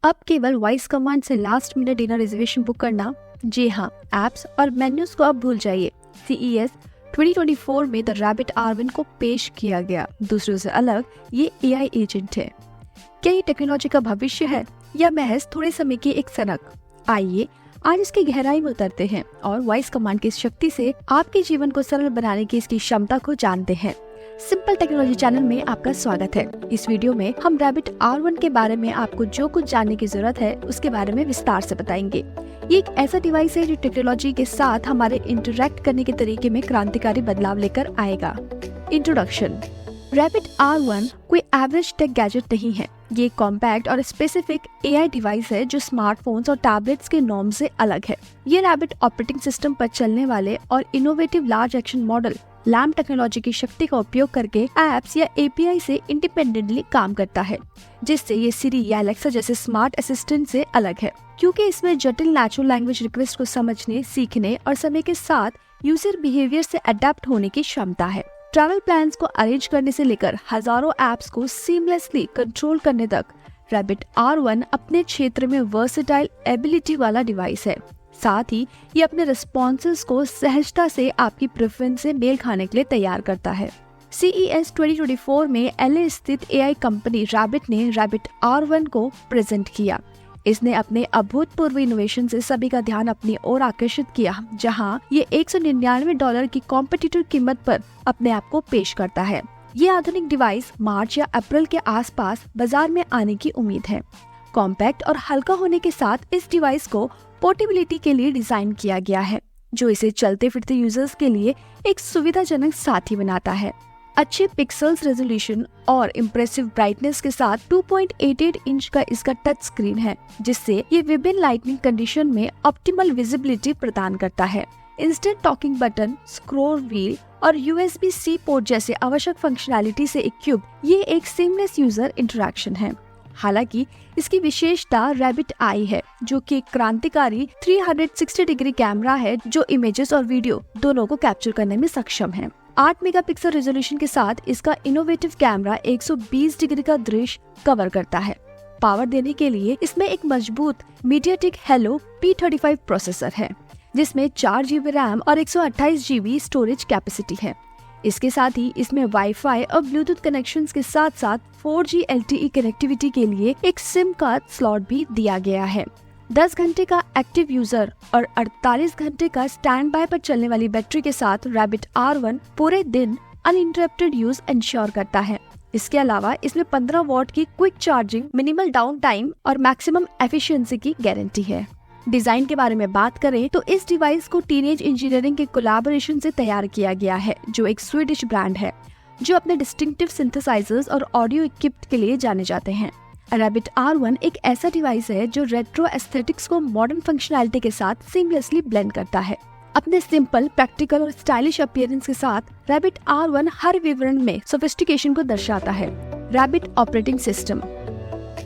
अब केवल voice command से last minute dinner reservation book करना, जी हाँ, एप्स और मेन्यूज को अब भूल जाइए। CES 2024 में द रैबिट R1 को पेश किया गया। दूसरों से अलग ये AI एजेंट है। क्या ये टेक्नोलॉजी का भविष्य है या महज थोड़े समय की एक सनक? आइए आज इसकी गहराई में उतरते हैं और वॉइस कमांड की शक्ति से आपके जीवन को सरल बनाने की इसकी क्षमता को जानते हैं। सिंपल टेक्नोलॉजी चैनल में आपका स्वागत है। इस वीडियो में हम रैबिट R1 के बारे में आपको जो कुछ जानने की जरूरत है उसके बारे में विस्तार से बताएंगे। ये एक ऐसा डिवाइस है जो टेक्नोलॉजी के साथ हमारे इंटरैक्ट करने के तरीके में क्रांतिकारी बदलाव लेकर आएगा। इंट्रोडक्शन। रैबिट R1 कोई एवरेज टेक गैजेट नहीं है। ये कॉम्पैक्ट और स्पेसिफिक AI डिवाइस है जो स्मार्टफोन्स और टैबलेट्स के नॉर्म से अलग है। ये रैबिट ऑपरेटिंग सिस्टम पर चलने वाले और innovative large action model LAMP technology की शक्ति का उपयोग करके एप्स या API से इंडिपेंडेंटली काम करता है, जिससे ये सिरी या अलेक्सा जैसे स्मार्ट असिस्टेंट से अलग है, क्योंकि इसमें जटिल नेचुरल लैंग्वेज रिक्वेस्ट को समझने, सीखने और समय के साथ यूजर बिहेवियर से अडेप्ट होने की क्षमता है। ट्रैवल प्लान्स को अरेंज करने से लेकर हजारों एप्स को सीमलेसली कंट्रोल करने तक रैबिट R1 अपने क्षेत्र में वर्सेटाइल एबिलिटी वाला डिवाइस है। साथ ही ये अपने रिस्पॉन्सेस को सहजता से आपकी प्रेफरेंस से मेल खाने के लिए तैयार करता है। CES 2024 में LA स्थित AI कंपनी रैबिट ने रैबिट R1 को प्रेजेंट किया। इसने अपने अभूतपूर्व इनोवेशन से सभी का ध्यान अपनी ओर आकर्षित किया, जहां ये $199 की कॉम्पिटिटिव कीमत पर अपने आप को पेश करता है। ये आधुनिक डिवाइस मार्च या अप्रैल के आसपास बाजार में आने की उम्मीद है। कॉम्पैक्ट और हल्का होने के साथ इस डिवाइस को पोर्टेबिलिटी के लिए डिजाइन किया गया है, जो इसे चलते फिरते यूजर्स के लिए एक सुविधाजनक साथी बनाता है। अच्छे पिक्सेल्स रेजोल्यूशन और इम्प्रेसिव ब्राइटनेस के साथ 2.88 इंच का इसका टच स्क्रीन है, जिससे ये विभिन्न लाइटनिंग कंडीशन में ऑप्टिमल विजिबिलिटी प्रदान करता है। Instant talking button, scroll wheel और USB-C पोर्ट जैसे आवश्यक फंक्शनैलिटी से इक्विप्ड ये एक सीमलेस यूजर इंटरेक्शन है। हालांकि इसकी विशेषता रैबिट आई है, जो कि एक क्रांतिकारी 360 डिग्री कैमरा है जो इमेजेस और वीडियो दोनों को कैप्चर करने में सक्षम है। 8 मेगापिक्सल रेजोल्यूशन के साथ इसका इनोवेटिव कैमरा 120 डिग्री का दृश्य कवर करता है। पावर देने के लिए इसमें एक मजबूत MediaTek Helio P35 प्रोसेसर है, जिसमें 4 GB रैम और 128 GB स्टोरेज कैपेसिटी है। इसके साथ ही इसमें वाईफाई और ब्लूटूथ कनेक्शंस के साथ साथ 4G LTE कनेक्टिविटी के लिए एक सिम कार्ड स्लॉट भी दिया गया है। 10 घंटे का एक्टिव यूजर और 48 घंटे का स्टैंड बाय पर चलने वाली बैटरी के साथ रैबिट R1 पूरे दिन अनइंटरप्टेड यूज इंश्योर करता है। इसके अलावा इसमें 15 वॉट की quick charging, minimal down time और मैक्सिमम एफिशिएंसी की गारंटी है। डिजाइन के बारे में बात करें तो इस डिवाइस को टीनेज इंजीनियरिंग के कोलैबोरेशन से तैयार किया गया है, जो एक स्वीडिश ब्रांड है जो अपने डिस्टिंक्टिव सिंथेसाइजर्स और ऑडियो इक्विप्ड के लिए जाने जाते हैं। रैबिट R1 एक ऐसा डिवाइस है जो रेट्रो एस्थेटिक्स को मॉडर्न फंक्शनैलिटी के साथ सीमलेसली ब्लेंड करता है। अपने सिंपल, प्रैक्टिकल और स्टाइलिश अपीयरेंस के साथ रैबिट R1 हर विवरण में सोफिस्टिकेशन को दर्शाता है। Rabbit operating system.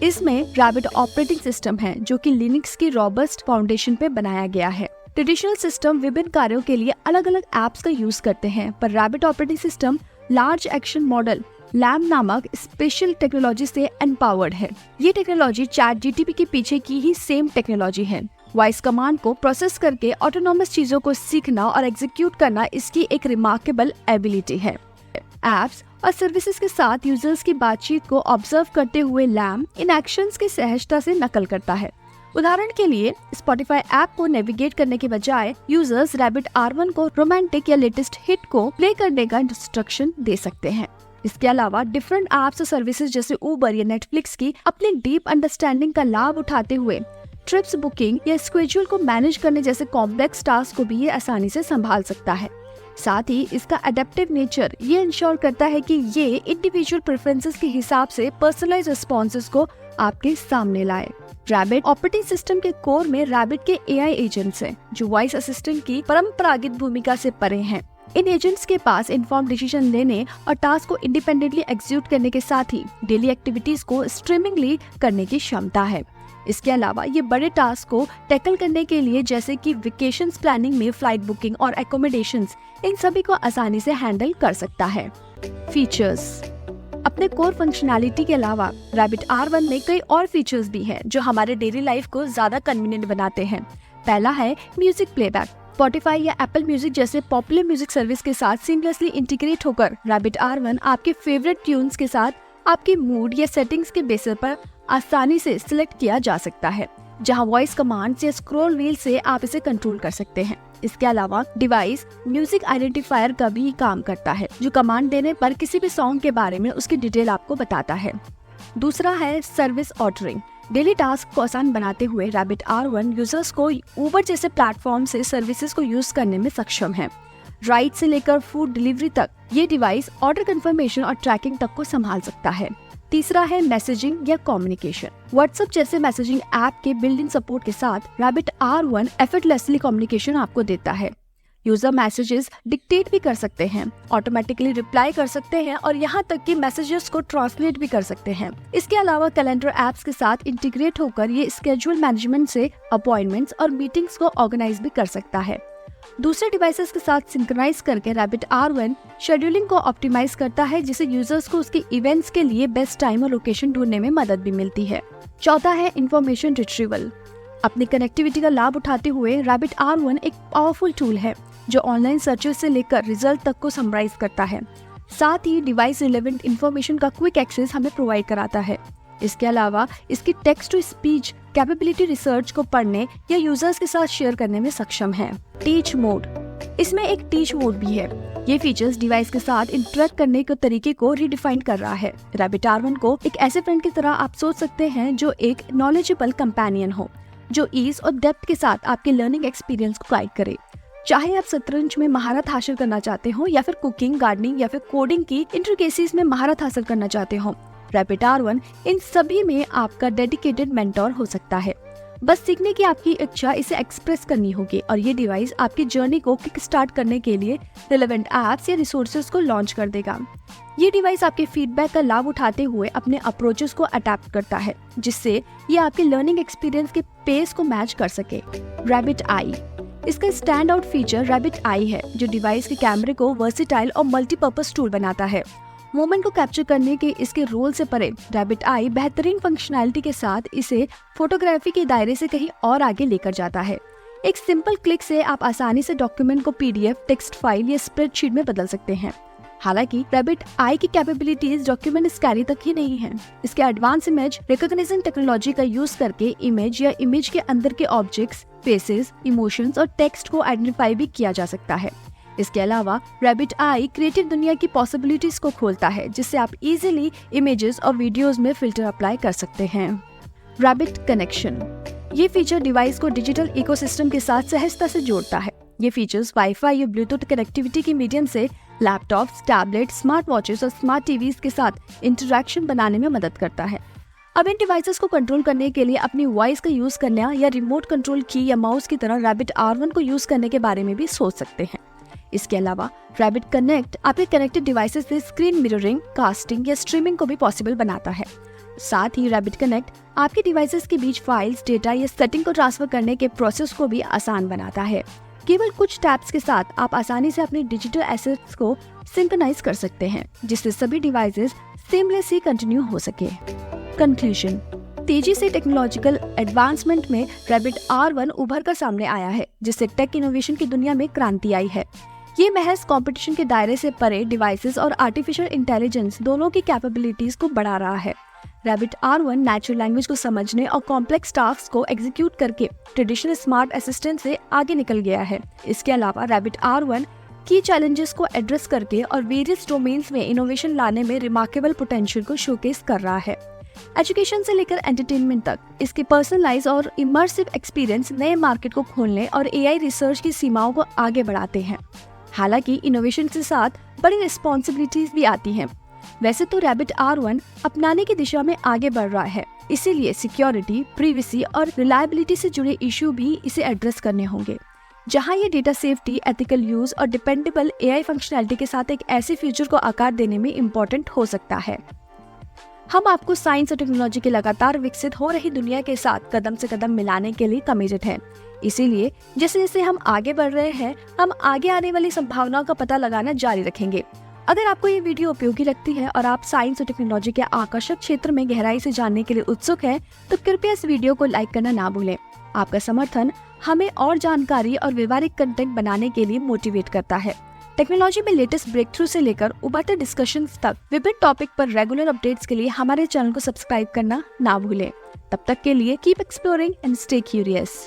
इसमें रैबिट ऑपरेटिंग सिस्टम है जो कि लिनक्स की रॉबस्ट फाउंडेशन पे बनाया गया है। ट्रेडिशनल सिस्टम विभिन्न कार्यों के लिए अलग अलग एप्स का यूज करते हैं, पर rabbit operating system large action model LAMP नामक स्पेशल टेक्नोलॉजी से एम्पावर्ड है। ये टेक्नोलॉजी ChatGPT के पीछे की ही सेम टेक्नोलॉजी है। वॉइस कमांड को प्रोसेस करके ऑटोनोमस चीजों को सीखना और एग्जीक्यूट करना इसकी एक रिमार्केबल एबिलिटी है। एप्स और सर्विसेज के साथ यूजर्स की बातचीत को ऑब्जर्व करते हुए LAMP इन एक्शंस की सहजता से नकल करता है। उदाहरण के लिए Spotify ऐप को नेविगेट करने के बजाय यूजर्स रैबिट R1 को रोमांटिक या लेटेस्ट हिट को प्ले करने का इंस्ट्रक्शन दे सकते हैं। इसके अलावा डिफरेंट एप्स और सर्विसेज जैसे Uber या Netflix की अपनी डीप अंडरस्टैंडिंग का लाभ उठाते हुए ट्रिप्स बुकिंग या स्केड्यूल को मैनेज करने जैसे कॉम्प्लेक्स टास्क को भी ये आसानी से संभाल सकता है। साथ ही इसका अडेप्टिव नेचर ये इंश्योर करता है कि ये इंडिविजुअल प्रेफरेंसेस के हिसाब से पर्सनलाइज्ड रिस्पॉन्सेस को आपके सामने लाए। रैबिट ऑपरेटिंग सिस्टम के कोर में रैबिट के AI एजेंट्स हैं, जो वॉइस असिस्टेंट की परंपरागत भूमिका से परे हैं। इन एजेंट्स के पास इन्फॉर्म डिसीजन लेने और टास्क को इंडिपेंडेंटली एग्जीक्यूट करने के साथ ही डेली एक्टिविटीज को स्ट्रीमिंगली करने की क्षमता है। इसके अलावा ये बड़े टास्क को टैकल करने के लिए, जैसे कि वेकेशंस प्लानिंग में फ्लाइट बुकिंग और एकोमोडेशंस, इन सभी को आसानी से हैंडल कर सकता है। फीचर्स। अपने कोर फंक्शनैलिटी के अलावा रैबिट R1 में कई और फीचर्स भी हैं जो हमारे डेली लाइफ को ज्यादा कन्वीनियंट बनाते हैं। पहला है म्यूजिक प्लेबैक। स्पॉटिफाई या एप्पल म्यूजिक जैसे पॉपुलर म्यूजिक सर्विस के साथ सीमलेसली इंटीग्रेट होकर रैबिट R1 आपके फेवरेट ट्यून्स के साथ आपके मूड या सेटिंग्स के बेसिस पर आसानी से सिलेक्ट किया जा सकता है, जहां वॉइस कमांड्स या स्क्रॉल व्हील से आप इसे कंट्रोल कर सकते हैं। इसके अलावा डिवाइस म्यूजिक आइडेंटिफायर का भी काम करता है, जो कमांड देने पर किसी भी सॉन्ग के बारे में उसकी डिटेल आपको बताता है। दूसरा है सर्विस ऑर्डरिंग। डेली टास्क को आसान बनाते हुए रैबिट R1 यूजर्स को ऊबर जैसे प्लेटफॉर्म से सर्विसेज को यूज करने में सक्षम है। राइड से लेकर फूड डिलीवरी तक ये डिवाइस ऑर्डर कंफर्मेशन और ट्रैकिंग तक को संभाल सकता है। तीसरा है मैसेजिंग या कम्युनिकेशन। व्हाट्सएप जैसे मैसेजिंग ऐप के बिल्ट इन सपोर्ट के साथ रैबिट R1 एफर्टलेसली कम्युनिकेशन आपको देता है। यूजर मैसेजेस डिक्टेट भी कर सकते हैं, ऑटोमेटिकली रिप्लाई कर सकते हैं और यहाँ तक कि मैसेजेस को ट्रांसलेट भी कर सकते हैं। इसके अलावा कैलेंडर एप्स के साथ इंटीग्रेट होकर ये स्केड्यूल मैनेजमेंट से अपॉइंटमेंट्स और मीटिंग्स को ऑर्गेनाइज भी कर सकता है। दूसरे डिवाइसेस के साथ सिंक्रोनाइज करके रैबिट R1 शेड्यूलिंग को ऑप्टिमाइज करता है, जिससे यूजर्स को उसके इवेंट्स के लिए बेस्ट टाइम और लोकेशन ढूंढने में मदद भी मिलती है। चौथा है इंफॉर्मेशन रिट्रीवल। अपनी कनेक्टिविटी का लाभ उठाते हुए रैबिट R1 एक पावरफुल टूल है जो ऑनलाइन सर्चेस से लेकर रिजल्ट तक को समराइज करता है। साथ ही डिवाइस रिलेवेंट इंफॉर्मेशन का क्विक एक्सेस हमें प्रोवाइड कराता है। इसके अलावा इसकी text to speech capability research को पढ़ने या यूजर्स के साथ शेयर करने में सक्षम है। Teach mode. इसमें एक टीच मोड भी है। ये फीचर्स डिवाइस के साथ इंटरेक्ट करने के तरीके को रीडिफाइन कर रहा है। रैबिट R1 को एक ऐसे फ्रेंड की तरह आप सोच सकते हैं जो एक नॉलेजेबल कंपेनियन हो, जो ईज और डेप्थ के साथ आपके लर्निंग एक्सपीरियंस को गाइड करे। चाहे आप शतरंज में महारत हासिल करना चाहते हो या फिर कुकिंग, गार्डनिंग या फिर कोडिंग की इंट्रिकेसीज में महारत हासिल करना चाहते हो, रैबिट R1 इन सभी में आपका डेडिकेटेड मेंटोर हो सकता है। बस सीखने की आपकी इच्छा इसे एक्सप्रेस करनी होगी और ये डिवाइस आपकी जर्नी को किक स्टार्ट करने के लिए रिलेवेंट एप्स या रिसोर्सेज को लॉन्च कर देगा। ये डिवाइस आपके फीडबैक का लाभ उठाते हुए अपने अप्रोचेस को अडैप्ट करता है, जिससे ये आपके लर्निंग एक्सपीरियंस के पेस को मैच कर सके। रैबिट आई। इसका स्टैंड आउट फीचर रैबिट आई है, जो डिवाइस के कैमरे को वर्सेटाइल और मल्टीपर्पज टूल बनाता है। मोमेंट को कैप्चर करने के इसके रोल से परे रैबिट आई बेहतरीन फंक्शनैलिटी के साथ इसे फोटोग्राफी के दायरे से कहीं और आगे लेकर जाता है। एक सिंपल क्लिक से आप आसानी से डॉक्यूमेंट को PDF, टेक्स्ट फाइल या स्प्रेडशीट में बदल सकते हैं। हालांकि रैबिट आई की कैपेबिलिटीज डॉक्यूमेंट स्कैनिंग तक ही नहीं है। इसके एडवांस इमेज रिकॉग्निशन टेक्नोलॉजी का यूज करके इमेज या इमेज के अंदर के ऑब्जेक्ट्स, फेसेस, इमोशंस और टेक्स्ट को आइडेंटिफाई भी किया जा सकता है। इसके अलावा रैबिट आई क्रिएटिव दुनिया की पॉसिबिलिटीज को खोलता है, जिससे आप इजीली इमेजेस और वीडियोस में फिल्टर अप्लाई कर सकते हैं। Rabbit connection. ये फीचर डिवाइस को डिजिटल इकोसिस्टम के साथ सहजता से जोड़ता है। ये फीचर्स वाईफाई या ब्लूटूथ कनेक्टिविटी के मीडियम से लैपटॉप्स, टैबलेट, स्मार्ट वॉचेस और स्मार्ट टीवीज के साथ इंटरैक्शन बनाने में मदद करता है। अब इन डिवाइसेस को कंट्रोल करने के लिए अपनी वॉइस का यूज करना या रिमोट कंट्रोल की या माउस की तरह रैबिट R1 को यूज करने के बारे में भी सोच सकते हैं। इसके अलावा रैबिट कनेक्ट आपके कनेक्टेड डिवाइसेस से स्क्रीन मिररिंग, कास्टिंग या स्ट्रीमिंग को भी पॉसिबल बनाता है। साथ ही रैबिट कनेक्ट आपके डिवाइसेस के बीच फाइल्स, डेटा या सेटिंग को ट्रांसफर करने के प्रोसेस को भी आसान बनाता है। केवल कुछ टैप्स के साथ आप आसानी से अपने डिजिटल एसेट्स को सिंक्रोनाइज कर सकते हैं, जिससे सभी डिवाइसेस सीमलेसली कंटिन्यू हो सके। कंक्लूजन। तेजी से टेक्नोलॉजिकल एडवांसमेंट में रैबिट R1 उभर कर सामने आया है, जिससे टेक इनोवेशन की दुनिया में क्रांति आई है। ये महज कंपटीशन के दायरे से परे डिवाइसेस और आर्टिफिशियल इंटेलिजेंस दोनों की कैपेबिलिटीज को बढ़ा रहा है। रैबिट R1 नेचुरल लैंग्वेज को समझने और कॉम्प्लेक्स टास्क को एग्जीक्यूट करके ट्रेडिशनल स्मार्ट असिस्टेंट से आगे निकल गया है। इसके अलावा रैबिट R1 की चैलेंजेस को एड्रेस करके और वेरियस डोमेन्स में इनोवेशन लाने में रिमार्केबल पोटेंशियल को शोकेस कर रहा है। एजुकेशन से लेकर एंटरटेनमेंट तक इसके पर्सनलाइज और इमर्सिव एक्सपीरियंस नए मार्केट को खोलने और AI रिसर्च की सीमाओं को आगे बढ़ाते हैं। हालांकि इनोवेशन के साथ बड़ी रिस्पॉन्सिबिलिटीज भी आती हैं। वैसे तो रैबिट R1 अपनाने की दिशा में आगे बढ़ रहा है, इसीलिए सिक्योरिटी, प्रिवेसी और रिलायबिलिटी से जुड़े इश्यू भी इसे एड्रेस करने होंगे। जहां ये डेटा सेफ्टी, एथिकल यूज और डिपेंडेबल AI फंक्शनैलिटी के साथ एक ऐसे फ्यूचर को आकार देने में इम्पोर्टेंट हो सकता है। हम आपको साइंस और टेक्नोलॉजी के लगातार विकसित हो रही दुनिया के साथ कदम से कदम मिलाने के लिए कमिटेड हैं। इसीलिए जैसे जैसे हम आगे बढ़ रहे हैं, हम आगे आने वाली संभावनाओं का पता लगाना जारी रखेंगे अगर आपको ये वीडियो उपयोगी लगती है और आप साइंस और टेक्नोलॉजी के आकर्षक क्षेत्र में गहराई से जानने के लिए उत्सुक है तो कृपया इस वीडियो को लाइक करना ना भूलें। आपका समर्थन हमें और जानकारी और व्यवहारिक कंटेंट बनाने के लिए मोटिवेट करता है। टेक्नोलॉजी में लेटेस्ट ब्रेक थ्रू से लेकर उभरते डिस्कशंस तक विभिन्न टॉपिक पर रेगुलर अपडेट्स के लिए हमारे चैनल को सब्सक्राइब करना ना भूलें। तब तक के लिए keep exploring and stay curious.